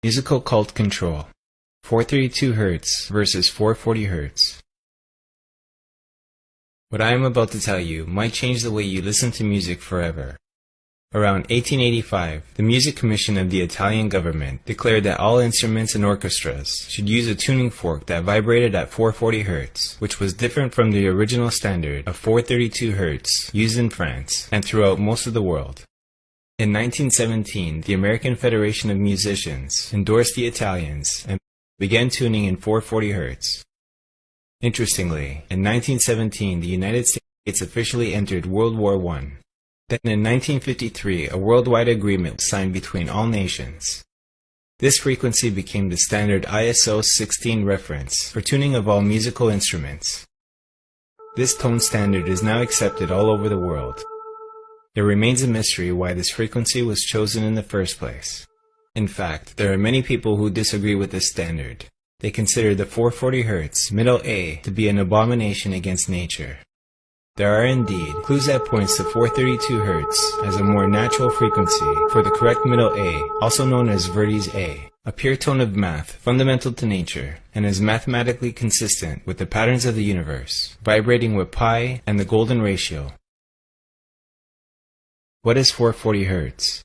Musical cult control. 432 Hz versus 440 Hz. What I am about to tell you might change the way you listen to music forever. Around 1885, the Music Commission of the Italian government declared that all instruments and orchestras should use a tuning fork that vibrated at 440 Hz, which was different from the original standard of 432 Hz used in France and throughout most of the world. In 1917, the American Federation of Musicians endorsed the Italians and began tuning in 440 Hz. Interestingly, in 1917, the United States officially entered World War I. Then in 1953, a worldwide agreement was signed between all nations. This frequency became the standard ISO 16 reference for tuning of all musical instruments. This tone standard is now accepted all over the world. It remains a mystery why this frequency was chosen in the first place. In fact, there are many people who disagree with this standard. They consider the 440 Hz middle A to be an abomination against nature. There are indeed clues that points to 432 Hz as a more natural frequency for the correct middle A, also known as Verdi's A, a pure tone of math fundamental to nature and is mathematically consistent with the patterns of the universe, vibrating with pi and the golden ratio. What is 440 Hz?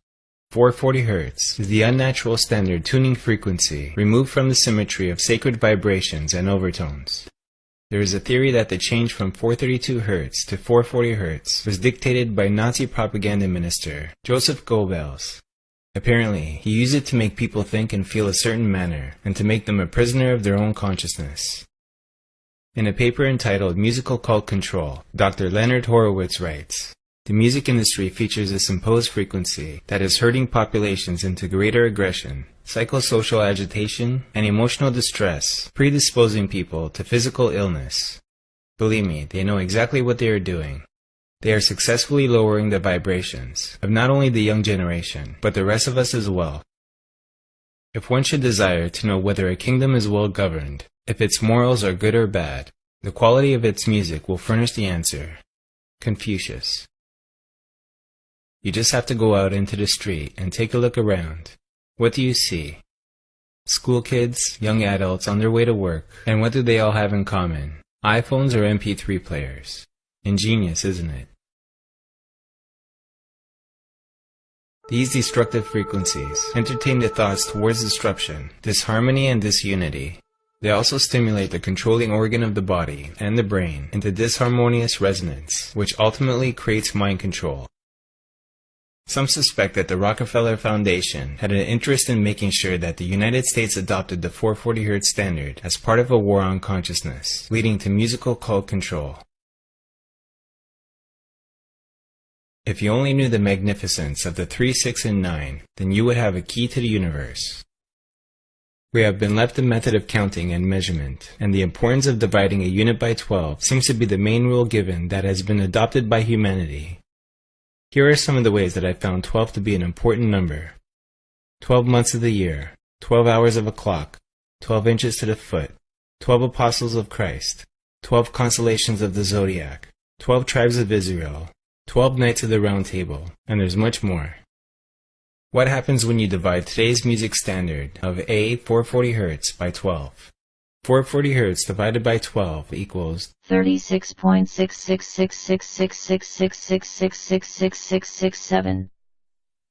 440 Hz is the unnatural standard tuning frequency removed from the symmetry of sacred vibrations and overtones. There is a theory that the change from 432 Hz to 440 Hz was dictated by Nazi propaganda minister Joseph Goebbels. Apparently, he used it to make people think and feel a certain manner and to make them a prisoner of their own consciousness. In a paper entitled Musical Cult Control, Dr. Leonard Horowitz writes, "The music industry features this imposed frequency that is herding populations into greater aggression, psychosocial agitation, and emotional distress, predisposing people to physical illness. Believe me, they know exactly what they are doing. They are successfully lowering the vibrations of not only the young generation, but the rest of us as well. If one should desire to know whether a kingdom is well governed, if its morals are good or bad, the quality of its music will furnish the answer." Confucius. You just have to go out into the street and take a look around. What do you see? School kids, young adults on their way to work, and what do they all have in common? iPhones or MP3 players. Ingenious, isn't it? These destructive frequencies entertain the thoughts towards disruption, disharmony, and disunity. They also stimulate the controlling organ of the body and the brain into disharmonious resonance, which ultimately creates mind control. Some suspect that the Rockefeller Foundation had an interest in making sure that the United States adopted the 440 Hz standard as part of a war on consciousness, leading to musical cult control. If you only knew the magnificence of the 3, 6, and 9, then you would have a key to the universe. We have been left the method of counting and measurement, and the importance of dividing a unit by 12 seems to be the main rule given that has been adopted by humanity. Here are some of the ways that I found 12 to be an important number. 12 months of the year, 12 hours of a clock, 12 inches to the foot, 12 apostles of Christ, 12 constellations of the zodiac, 12 tribes of Israel, 12 knights of the round table, and there's much more. What happens when you divide today's music standard of A 440 Hz by 12? 440 Hz divided by 12 equals 36.66666666666667.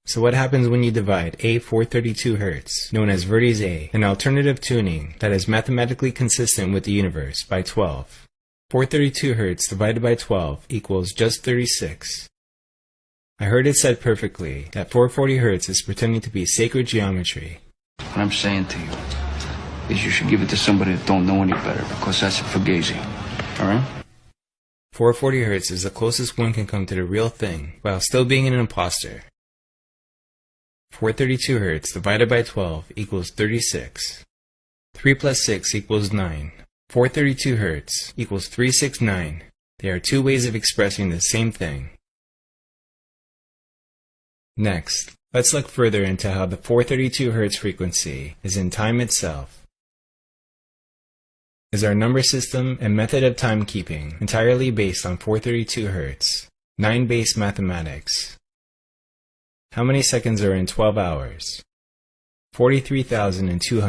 So what happens when you divide A 432 Hz, known as Verdi's A, an alternative tuning that is mathematically consistent with the universe, by 12? 432 Hz divided by 12 equals just 36. I heard it said perfectly that 440 Hz is pretending to be sacred geometry. What I'm saying to you is you should give it to somebody that don't know any better, because that's a fugazi. Alright? 440 Hz is the closest one can come to the real thing, while still being an imposter. 432 Hz divided by 12 equals 36. 3 plus 6 equals 9. 432 Hz equals 369. They are two ways of expressing the same thing. Next, let's look further into how the 432 Hz frequency is in time itself. Is our number system and method of timekeeping entirely based on 432 Hz, 9-base mathematics? How many seconds are in 12 hours? $43,200.